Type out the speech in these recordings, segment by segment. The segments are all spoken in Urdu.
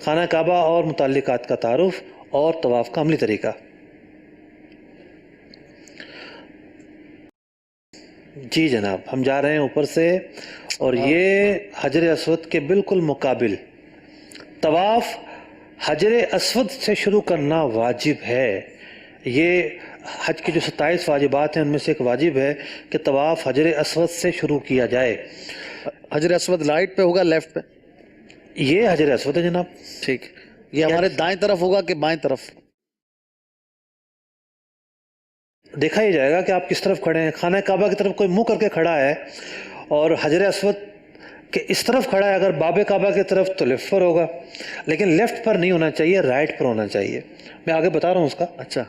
خانہ کعبہ اور متعلقات کا تعارف اور طواف کا عملی طریقہ۔ جی جناب، ہم جا رہے ہیں اوپر سے، اور یہ حجر اسود کے بالکل مقابل طواف حجر اسود سے شروع کرنا واجب ہے۔ یہ حج کی جو 27 واجبات ہیں ان میں سے ایک واجب ہے کہ طواف حجر اسود سے شروع کیا جائے۔ حجر اسود رائٹ پہ ہوگا لیفٹ پہ؟ یہ حجر اسود ہے جناب۔ ٹھیک، یہ ہمارے دائیں طرف ہوگا کہ بائیں طرف؟ دیکھا ہی جائے گا کہ آپ کس طرف کھڑے ہیں۔ خانہ کعبہ کی طرف کوئی منہ کر کے کھڑا ہے اور حجر اسود کے اس طرف کھڑا ہے، اگر باب کعبہ کی طرف تو لیفٹ پر ہوگا، لیکن لیفٹ پر نہیں ہونا چاہیے، رائٹ پر ہونا چاہیے۔ میں آگے بتا رہا ہوں اس کا۔ اچھا،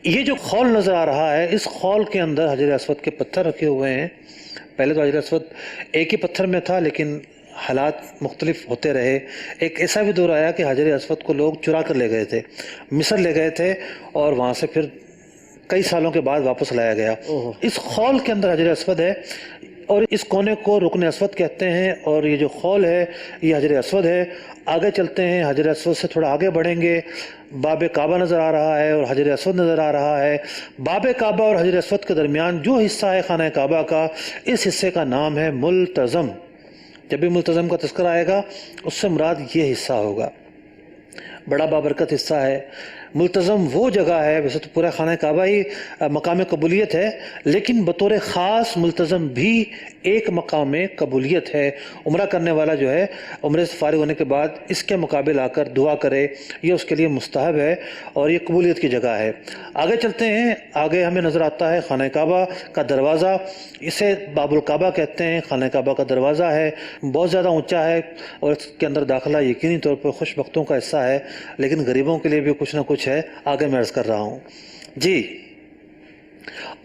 یہ جو خول نظر آ رہا ہے، اس خول کے اندر حجر اسود کے پتھر رکھے ہوئے ہیں۔ پہلے تو حجر اسود ایک ہی پتھر میں تھا، لیکن حالات مختلف ہوتے رہے۔ ایک ایسا بھی دور آیا کہ حجر اسود کو لوگ چرا کر لے گئے تھے، مصر لے گئے تھے، اور وہاں سے پھر کئی سالوں کے بعد واپس لایا گیا۔ اس خول کے اندر حجر اسود ہے، اور اس کونے کو رکن اسود کہتے ہیں، اور یہ جو خول ہے یہ حجر اسود ہے۔ آگے چلتے ہیں، حجر اسود سے تھوڑا آگے بڑھیں گے، باب کعبہ نظر آ رہا ہے اور حجر اسود نظر آ رہا ہے۔ باب کعبہ اور حجر اسود کے درمیان جو حصہ ہے خانہ کعبہ کا، اس حصے کا نام ہے ملتزم۔ جب بھی ملتزم کا تذکرہ آئے گا اس سے مراد یہ حصہ ہوگا، بڑا بابرکت حصہ ہے۔ ملتزم وہ جگہ ہے، ویسے تو پورا خانہ کعبہ ہی مقام قبولیت ہے، لیکن بطور خاص ملتزم بھی ایک مقام قبولیت ہے۔ عمرہ کرنے والا جو ہے، عمرے سے فارغ ہونے کے بعد اس کے مقابل آ کر دعا کرے، یہ اس کے لیے مستحب ہے اور یہ قبولیت کی جگہ ہے۔ آگے چلتے ہیں، آگے ہمیں نظر آتا ہے خانہ کعبہ کا دروازہ، اسے باب الکعبہ کہتے ہیں۔ خانہ کعبہ کا دروازہ ہے، بہت زیادہ اونچا ہے، اور اس کے اندر داخلہ یقینی طور پر خوش بختوں کا حصہ ہے، لیکن غریبوں کے لیے بھی کچھ نہ کچھ ہے، آگے میں عرض کر رہا ہوں۔ جی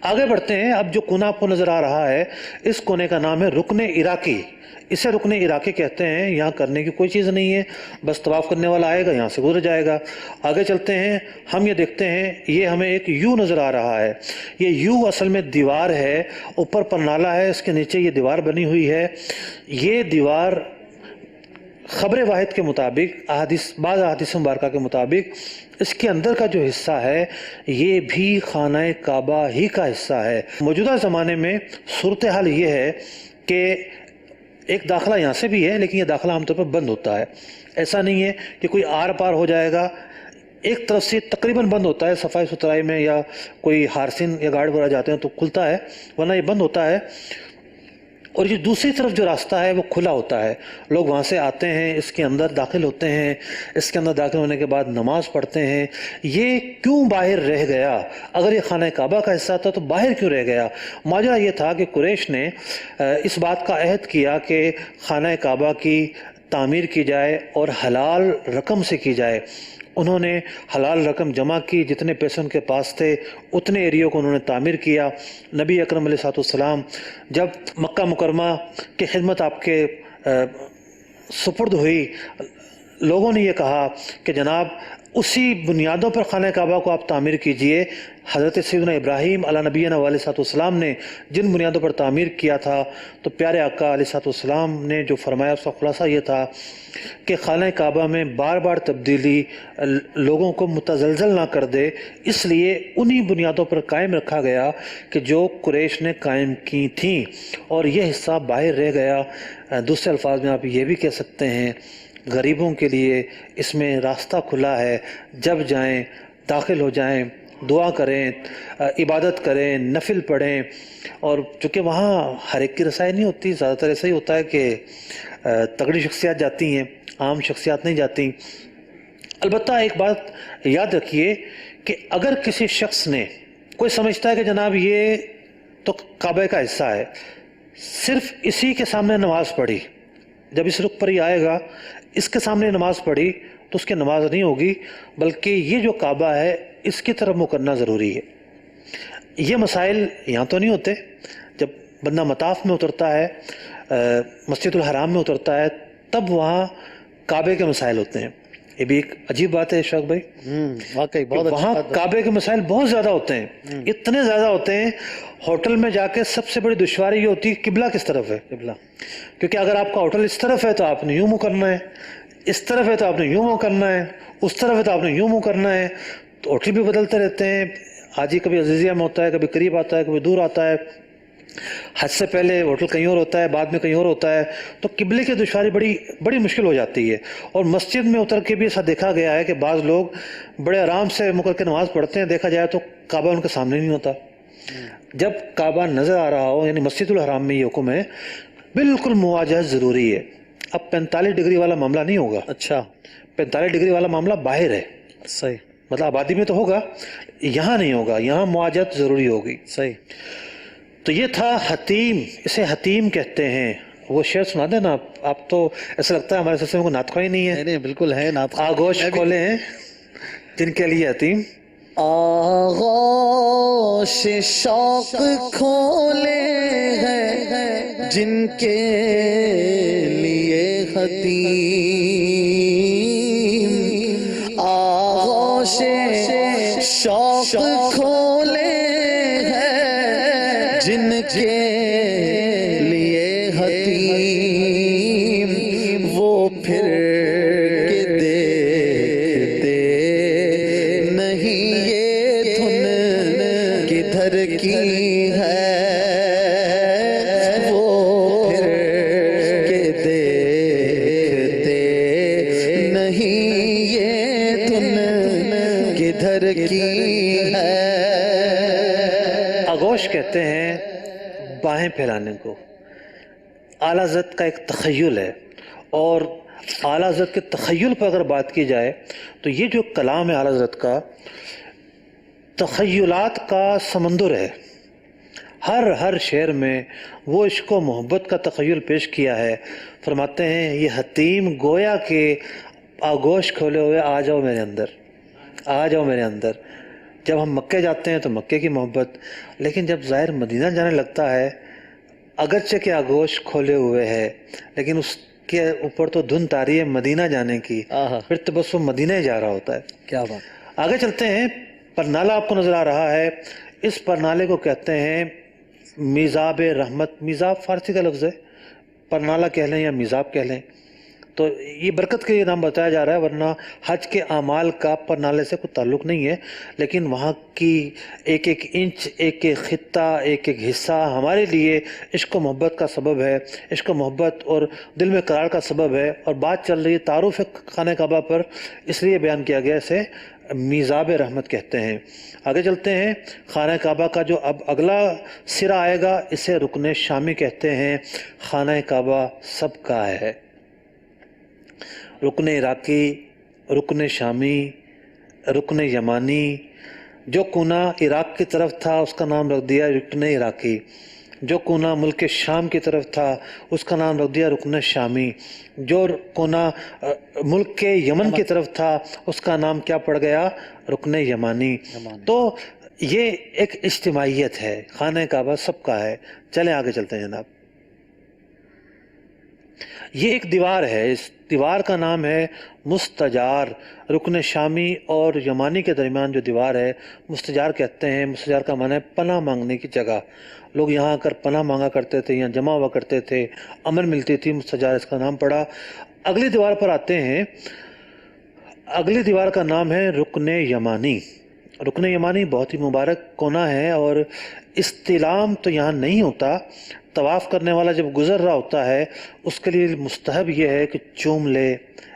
آگے بڑھتے ہیں۔ اب جو کونا آپ کو نظر آ رہا ہے، اس کونے کا نام ہے رکن عراقی۔ اسے رکن عراقی کہتے ہیں۔ یہاں کرنے کی کوئی چیز نہیں ہے، بس طواف کرنے والا آئے گا، یہاں سے گزر جائے گا۔ آگے چلتے ہیں، ہم یہ دیکھتے ہیں، یہ ہمیں ایک یو نظر آ رہا ہے۔ یہ یو اصل میں دیوار ہے، اوپر پر نالا ہے، اس کے نیچے یہ دیوار بنی ہوئی ہے۔ یہ دیوار خبر واحد کے مطابق، بعض احادیث مبارکہ کے مطابق، اس کے اندر کا جو حصہ ہے یہ بھی خانہ کعبہ ہی کا حصہ ہے۔ موجودہ زمانے میں صورتحال یہ ہے کہ ایک داخلہ یہاں سے بھی ہے، لیکن یہ داخلہ عام طور پر بند ہوتا ہے۔ ایسا نہیں ہے کہ کوئی آر پار ہو جائے گا، ایک طرف سے تقریباً بند ہوتا ہے، صفائی ستھرائی میں یا کوئی حارثین یا گارڈ وغیرہ جاتے ہیں تو کھلتا ہے، ورنہ یہ بند ہوتا ہے۔ اور یہ دوسری طرف جو راستہ ہے وہ کھلا ہوتا ہے، لوگ وہاں سے آتے ہیں، اس کے اندر داخل ہوتے ہیں، اس کے اندر داخل ہونے کے بعد نماز پڑھتے ہیں۔ یہ کیوں باہر رہ گیا؟ اگر یہ خانہ کعبہ کا حصہ تھا تو باہر کیوں رہ گیا؟ ماجرا یہ تھا کہ قریش نے اس بات کا عہد کیا کہ خانہ کعبہ کی تعمیر کی جائے اور حلال رقم سے کی جائے۔ انہوں نے حلال رقم جمع کی، جتنے پیسے ان کے پاس تھے اتنے ایریوں کو انہوں نے تعمیر کیا۔ نبی اکرم علیہ السلام جب مکہ مکرمہ کی خدمت آپ کے سپرد ہوئی، لوگوں نے یہ کہا کہ جناب اسی بنیادوں پر خانہ کعبہ کو آپ تعمیر کیجئے۔ حضرت سیدنا ابراہیم علیہ نبینا علیہ السلام نے جن بنیادوں پر تعمیر کیا تھا، تو پیارے آقا علیہ السلام نے جو فرمایا اس کا خلاصہ یہ تھا کہ خانہ کعبہ میں بار بار تبدیلی لوگوں کو متزلزل نہ کر دے، اس لیے انہی بنیادوں پر قائم رکھا گیا کہ جو قریش نے قائم کی تھیں، اور یہ حصہ باہر رہ گیا۔ دوسرے الفاظ میں آپ یہ بھی کہہ سکتے ہیں غریبوں کے لیے اس میں راستہ کھلا ہے، جب جائیں داخل ہو جائیں، دعا کریں، عبادت کریں، نفل پڑھیں۔ اور چونکہ وہاں ہر ایک کی رسائی نہیں ہوتی، زیادہ تر ایسا ہی ہوتا ہے کہ تگڑی شخصیات جاتی ہیں، عام شخصیات نہیں جاتی۔ البتہ ایک بات یاد رکھیے کہ اگر کسی شخص نے، کوئی سمجھتا ہے کہ جناب یہ تو کعبہ کا حصہ ہے، صرف اسی کے سامنے نماز پڑھی، جب اس رخ پر ہی آئے گا اس کے سامنے نماز پڑھی تو اس کی نماز نہیں ہوگی، بلکہ یہ جو کعبہ ہے اس کی طرف منہ کرنا ضروری ہے۔ یہ مسائل یہاں تو نہیں ہوتے، جب بندہ مطاف میں اترتا ہے، مسجد الحرام میں اترتا ہے، تب وہاں کعبے کے مسائل ہوتے ہیں۔ یہ بھی ایک عجیب بات ہے اشفاق بھائی، واقعی بہت وہاں کعبے کے مسائل بہت زیادہ ہوتے ہیں، اتنے زیادہ ہوتے ہیں۔ ہوٹل میں جا کے سب سے بڑی دشواری یہ ہوتی ہے قبلہ کس طرف ہے، قبلہ، کیونکہ اگر آپ کا ہوٹل اس طرف ہے تو آپ نے یوں منہ کرنا ہے، اس طرف ہے تو آپ نے یوں منہ کرنا ہے، اس طرف ہے تو آپ نے یوں منہ کرنا ہے. تو ہوٹل بھی بدلتے رہتے ہیں. حاجی کبھی عزیزیہ میں ہوتا ہے، کبھی قریب آتا ہے، کبھی دور آتا ہے. حج سے پہلے ہوٹل کہیں اور ہوتا ہے، بعد میں کہیں اور ہوتا ہے. تو قبلے کی دشواری بڑی مشکل ہو جاتی ہے. اور مسجد میں اتر کے بھی ایسا دیکھا گیا ہے کہ بعض لوگ بڑے آرام سے مکر کے نماز پڑھتے ہیں، دیکھا جائے تو کعبہ ان کے سامنے نہیں ہوتا. جب کعبہ نظر آ رہا ہو، یعنی مسجد الحرام میں یہ حکم ہے، بالکل مواجہت ضروری ہے. اب 45 ڈگری والا معاملہ نہیں ہوگا. اچھا 45 ڈگری والا معاملہ باہر ہے، صحیح مطلب آبادی میں تو ہوگا، یہاں نہیں ہوگا. یہاں مواجہت ضروری ہوگی. صحیح. تو یہ تھا حتیم، اسے حتیم کہتے ہیں. وہ شعر سنا دیں نا آپ تو ایسا لگتا ہے ہمارے سلسلے میں کوئی نعت خواہ ہی نہیں ہے. نہیں بالکل ہے نعت خواہ. آغوش کھولے ہیں جن کے لیے حتیم. آغوش شوق کھولے ہیں جن کے لیے حتیم. آغوش شوق کھولے ہیں جن کے لیے حتیم. وہ پھر کے دیکھتے نہیں یہ دھن کدھر کی ہے. وہ پھر کے دیکھتے نہیں یہ دھن کدھر کی ہے. آغوش کہتے ہیں باہیں پھیلانے کو. اعلیٰ حضرت کا ایک تخیل ہے، اور اعلیٰ حضرت کے تخیل پر اگر بات کی جائے تو یہ جو کلام ہے اعلیٰ حضرت کا، تخیلات کا سمندر ہے. ہر شعر میں وہ عشق و محبت کا تخیل پیش کیا ہے. فرماتے ہیں یہ حتیم گویا کہ آغوش کھولے ہوئے آ جاؤ میرے اندر، آ جاؤ میرے اندر. جب ہم مکے جاتے ہیں تو مکے کی محبت، لیکن جب ظاہر مدینہ جانے لگتا ہے، اگرچہ کہ آغوش کھولے ہوئے ہے لیکن اس کے اوپر تو دھن تاری ہے مدینہ جانے کی، پھر تو بس وہ مدینہ ہی جا رہا ہوتا ہے. کیا بات. آگے چلتے ہیں. پرنالہ آپ کو نظر آ رہا ہے. اس پرنالے کو کہتے ہیں میزاب رحمت. میزاب فارسی کا لفظ ہے، پرنالہ کہہ لیں یا میزاب کہہ لیں. تو یہ برکت کے یہ نام بتایا جا رہا ہے، ورنہ حج کے اعمال کا پرنالے سے کوئی تعلق نہیں ہے. لیکن وہاں کی ایک ایک انچ، ایک ایک خطہ، ایک ایک حصہ ہمارے لیے عشق و محبت کا سبب ہے، عشق و محبت اور دل میں قرار کا سبب ہے. اور بات چل رہی ہے تعارف خانہ کعبہ پر، اس لیے بیان کیا گیا اسے میزاب رحمت کہتے ہیں. آگے چلتے ہیں. خانہ کعبہ کا جو اب اگلا سرا آئے گا اسے رکن شامی کہتے ہیں. خانہ کعبہ سب کا ہے. رکن عراقی، رکن شامی، رکن یمانی. جو کونا عراق کی طرف تھا اس کا نام رکھ دیا رکن عراقی. جو کونا ملک شام کی طرف تھا اس کا نام رکھ دیا رکن شامی. جو کونا ملک کے یمن کی طرف تھا اس کا نام کیا پڑ گیا؟ رکن یمانی. تو یہ ایک اجتماعیت ہے. خانہ کعبہ سب کا ہے. چلیں آگے چلتے ہیں جناب. یہ ایک دیوار ہے، اس دیوار کا نام ہے مستجار. رکن شامی اور یمانی کے درمیان جو دیوار ہے مستجار کہتے ہیں. مستجار کا معنی ہے پناہ مانگنے کی جگہ. لوگ یہاں آ کر پناہ مانگا کرتے تھے، یہاں جمع ہوا کرتے تھے، امن ملتی تھی. مستجار اس کا نام پڑا. اگلی دیوار پر آتے ہیں. اگلی دیوار کا نام ہے رکن یمانی. رکن یمانی بہت ہی مبارک کونا ہے، اور استلام تو یہاں نہیں ہوتا. طواف کرنے والا جب گزر رہا ہوتا ہے اس کے لیے مستحب یہ ہے کہ چوم لے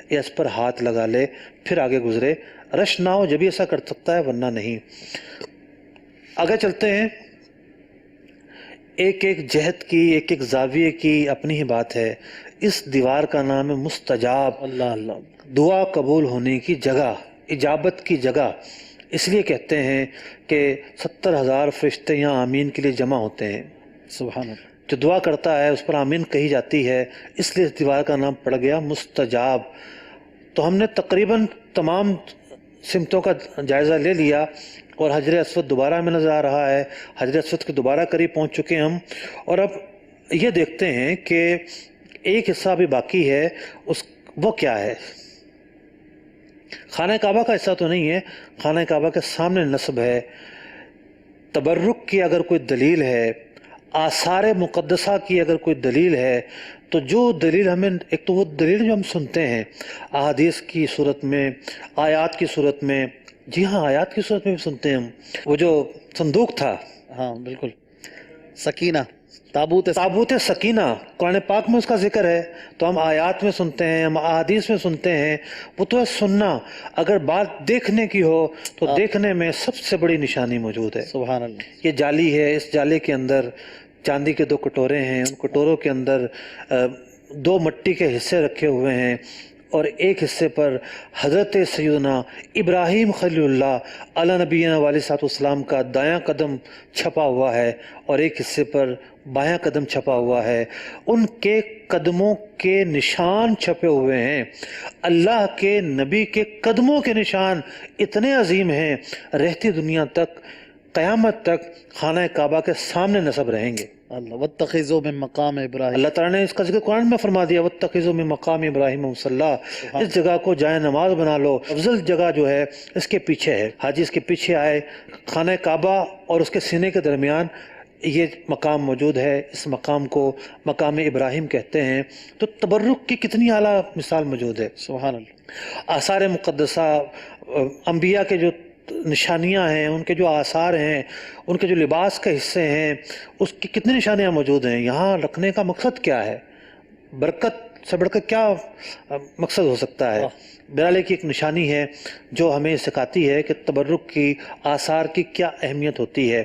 یا اس پر ہاتھ لگا لے پھر آگے گزرے. رش نہ ہو جب بھی ایسا کر سکتا ہے، ورنہ نہیں. آگے چلتے ہیں. ایک ایک جہت کی، ایک ایک زاویے کی اپنی ہی بات ہے. اس دیوار کا نام ہے مستجاب. اللہ اللہ. دعا قبول ہونے کی جگہ، اجابت کی جگہ. اس لیے کہتے ہیں کہ 70,000 فرشتے یہاں آمین کے لیے جمع ہوتے ہیں. سبحان اللہ. جو دعا کرتا ہے اس پر آمین کہی جاتی ہے، اس لیے اس دیوار کا نام پڑ گیا مستجاب. تو ہم نے تقریباً تمام سمتوں کا جائزہ لے لیا، اور حجر اسود دوبارہ ہمیں نظر آ رہا ہے. حجر اسود کے دوبارہ قریب پہنچ چکے ہم. اور اب یہ دیکھتے ہیں کہ ایک حصہ بھی باقی ہے. وہ کیا ہے؟ خانہ کعبہ کا حصہ تو نہیں ہے. خانہ کعبہ کے سامنے نصب ہے. تبرک کی اگر کوئی دلیل ہے، آثار مقدسہ کی اگر کوئی دلیل ہے، تو تو جو دلیل ہمیں، ایک تو وہ دلیل جو ہم سنتے ہیں احادیث کی صورت میں، آیات کی صورت میں، جی ہاں آیات کی صورت میں بھی سنتے ہیں ہم، وہ جو صندوق تھا، ہاں بالکل، سکینہ، تابوت تابوت سکینہ، قرآن پاک میں اس کا ذکر ہے، تو ہم آیات میں سنتے ہیں، ہم احادیث میں سنتے ہیں، وہ تو ہے سننا۔ اگر بات دیکھنے کی ہو تو دیکھنے میں سب سے بڑی نشانی موجود ہے۔ سبحان اللہ، یہ جالی ہے، اس جالے کے اندر چاندی کے 2 کٹورے ہیں، ان کٹوروں کے اندر 2 مٹی کے حصے رکھے ہوئے ہیں، اور ایک حصے پر حضرت سیدنا ابراہیم خلیل اللہ علیہ نبینا علیہ صاحب السلام کا دایاں قدم چھپا ہوا ہے، اور ایک حصے پر بایاں قدم چھپا ہوا ہے۔ ان کے قدموں کے نشان چھپے ہوئے ہیں، اللہ کے نبی کے قدموں کے نشان اتنے عظیم ہیں، رہتی دنیا تک، قیامت تک خانہ کعبہ کے سامنے نصب رہیں گے۔ اللہ، واتخذوا من مقام ابراہیم، اللہ تعالیٰ نے اس کا ذکر قرآن میں فرما دیا، واتخذوا من مقام ابراہیم مصلی، اس جگہ کو جائے نماز بنا لو۔ افضل جگہ جو ہے اس کے پیچھے ہے، حاجی اس کے پیچھے آئے، خانہ کعبہ اور اس کے سینے کے درمیان یہ مقام موجود ہے، اس مقام کو مقام ابراہیم کہتے ہیں۔ تو تبرک کی کتنی اعلیٰ مثال موجود ہے۔ سبحان اللہ، آثار مقدسہ، انبیاء کے جو نشانیاں ہیں، ان کے جو آثار ہیں، ان کے جو لباس کے حصے ہیں، اس کی کتنی نشانیاں موجود ہیں۔ یہاں رکھنے کا مقصد کیا ہے؟ برکت سے بڑھ کر کیا مقصد ہو سکتا ہے؟ بہرحال کی ایک نشانی ہے جو ہمیں سکھاتی ہے کہ تبرک کی، آثار کی کیا اہمیت ہوتی ہے۔